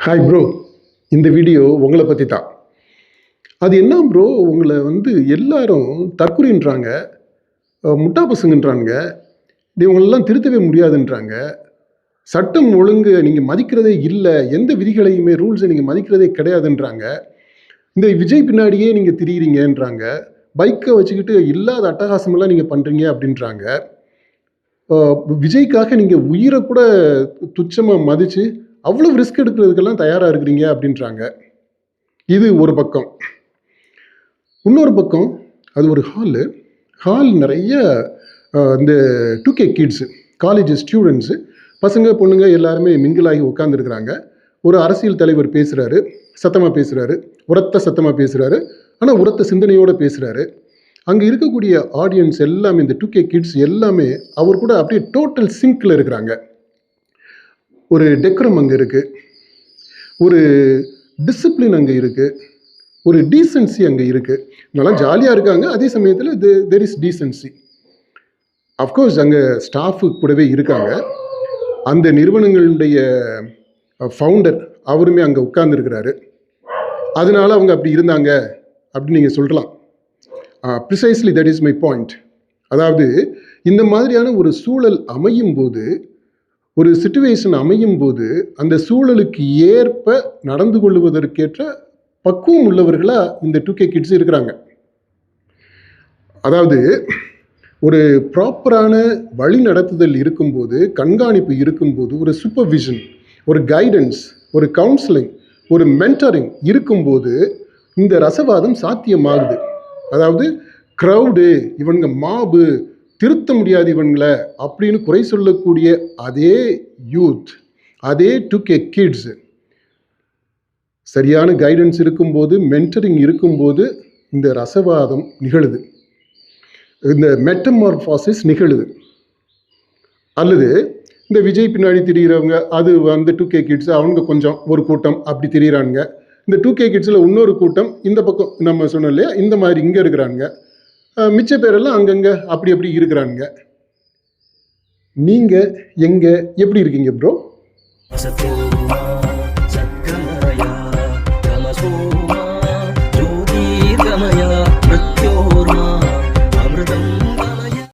Hi bro, இந்த video உங்களை பற்றி தான். அது என்ன ப்ரோ, உங்களை எல்லாரும் தற்குறின்றாங்க, முட்டா பசங்கன்றாங்க, இவங்களெல்லாம் திருத்தவே முடியாதுன்றாங்க, சட்டம் ஒழுங்கு நீங்கள் மதிக்கிறதே இல்லை, எந்த விதிகளையுமே ரூல்ஸை நீங்கள் மதிக்கிறதே கிடையாதுன்றாங்க, இந்த விஜய் பின்னாடியே நீங்கள் திரியிறீங்கன்றாங்க, பைக்கை வச்சுக்கிட்டு இல்லாத அட்டகாசமெல்லாம் நீங்கள் பண்ணுறீங்க அப்படின்றாங்க, விஜய்க்காக நீங்கள் உயிரை கூட துச்சமாக மதித்து அவ்வளோ ரிஸ்க் எடுக்கிறதுக்கெல்லாம் தயாராக இருக்கிறீங்க அப்படின்றாங்க. இது ஒரு பக்கம். இன்னொரு பக்கம் அது ஒரு ஹால் நிறைய இந்த 2K கிட்ஸு, காலேஜ் ஸ்டூடெண்ட்ஸு, பசங்க பொண்ணுங்க எல்லாருமே மிங்கிளாகி உட்காந்துருக்குறாங்க. ஒரு அரசியல் தலைவர் பேசுகிறாரு, சத்தமாக பேசுகிறாரு, உரத்த சத்தமாக பேசுகிறாரு, ஆனால் உரத்த சிந்தனையோடு பேசுகிறாரு. அங்கே இருக்கக்கூடிய ஆடியன்ஸ் எல்லாமே, இந்த 2K கிட்ஸ் எல்லாமே அவர் கூட அப்படியே டோட்டல் சிங்கில் இருக்கிறாங்க. ஒரு டெக்கரம் அங்கே இருக்குது, ஒரு டிசிப்ளின் அங்கே இருக்குது, ஒரு டீசன்சி அங்கே இருக்குது. நல்லா ஜாலியாக இருக்காங்க, அதே சமயத்தில் தெர் இஸ் டீசன்சி. அஃப்கோர்ஸ் அங்கே ஸ்டாஃபு கூடவே இருக்காங்க. அந்த நிறுவனங்களுடைய ஃபவுண்டர் அவருமே அங்கே உட்கார்ந்துருக்கிறாரு. அதனால அவங்க அப்படி இருந்தாங்க அப்படின்னு நீங்கள் சொல்லலாம். Precisely that is my point. அதாவது இந்த மாதிரியான ஒரு சூழல் அமையும் போது, ஒரு சிச்சுவேஷன் அமையும் போது, அந்த சூழலுக்கு ஏற்ப நடந்து கொள்வதற்கேற்ற பக்குவம் உள்ளவர்களாக இந்த 2K கிட்ஸ் இருக்கிறாங்க. அதாவது ஒரு ப்ராப்பரான வழி நடத்துதல் இருக்கும்போது, கண்காணிப்பு இருக்கும்போது, ஒரு சூப்பர்விஷன், ஒரு கைடன்ஸ், ஒரு கவுன்சிலிங், ஒரு மென்டரிங் இருக்கும்போது இந்த ரசவாதம் சாத்தியமாகுது. அதாவது க்ரௌடு, இவனுங்க மாபு, திருத்த முடியாது இவன்களை அப்படின்னு குறை சொல்லக்கூடிய அதே யூத், அதே 2K கிட்ஸ் சரியான கைடன்ஸ் இருக்கும்போது, மென்டரிங் இருக்கும்போது இந்த ரசவாதம் நிகழுது, இந்த மெட்டமார்பாசிஸ் நிகழுது. அல்லது இந்த விஜய் பின்னாடி திரிகிறவங்க, அது 2K கிட்ஸ், அவங்க கொஞ்சம் ஒரு கூட்டம் அப்படி திரிகிறானுங்க. இந்த 2K கிட்ஸில் இன்னொரு கூட்டம் இந்த பக்கம் நம்ம சொன்னோம் இல்லையா, இந்த மாதிரி இங்கே இருக்கிறானுங்க. மிச்ச பேரெல்லாம் அங்கங்கே அப்படி அப்படி இருக்கிறானுங்க. நீங்கள் எங்கே எப்படி இருக்கீங்க ப்ரோ?